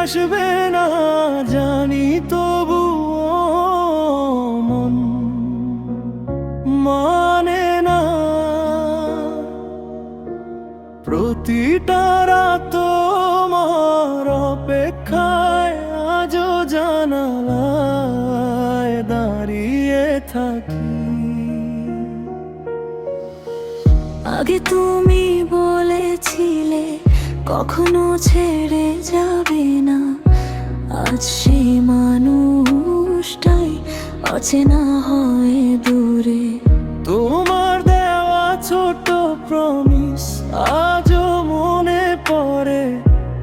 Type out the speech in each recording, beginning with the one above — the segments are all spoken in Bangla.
আসবে না জানি, তবু মন মানে না। প্রতিটা রাত তোমার অপেক্ষায় আজও জানালায় দাঁড়িয়ে থাকি। আগে তুমি বলেছিলে কখনো ছেড়ে যাবে না, আজ সেই মানুষটাই অচেনা হয় দূরে। তোমার দেওয়া ছোট প্রমিস আজও মনে পড়ে,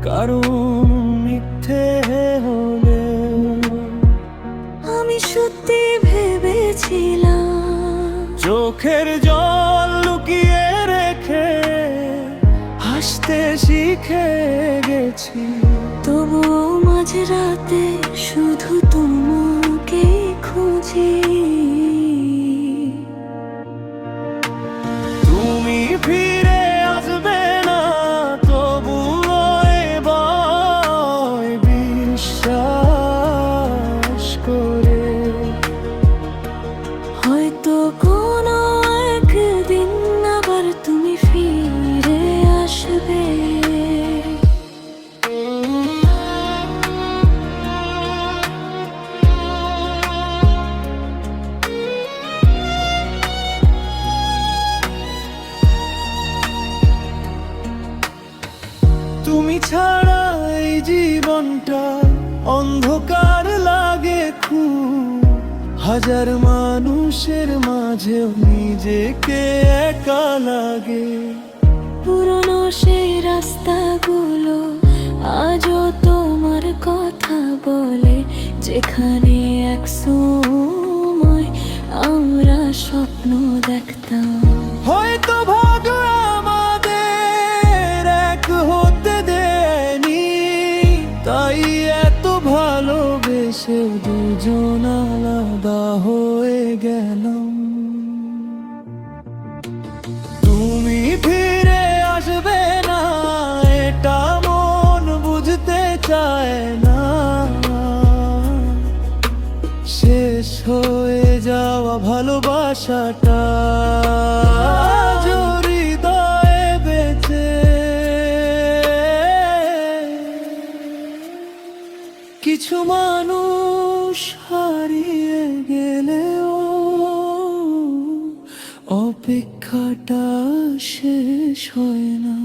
কারণ মিথ্যে হলে আমি সত্যি ভেবেছিলাম চোখের জল লুকিয়ে রেখে হাসতে শিখে গেছি। তবুও মাঝরাতে শুধু তোমাকে খুঁজি। তুমি ফিরে আসবে না তবুও এবার বিশ্বাস করে। হয়তো কোনো একদিন আবার তুমি ফিরে আসবে। তুমি ছাড়া এই জীবনটা অন্ধকার লাগে খুব, হাজার মানুষের মাঝেও নিজেকে একা লাগে। পুরনো সেই রাস্তাগুলো আজও তোমার কথা বলে, যেখানে এক সময় আমরা স্বপ্ন দেখতাম। হয়তো ভাগ্য আমাদের এক হতে দেয়নি, তাই এত ভালোবেসে দুজন আলাদা হয়ে গেলাম। তুমি ফিরে আসবে না এটা মন বুঝতে চায় না, শেষ হয়ে যাওয়া ভালোবাসাটা আজও হৃদয়ে বেঁচে। কিছু মানুষ হারিয়ে গেলেও অপেক্ষাটা শেষ হয় না।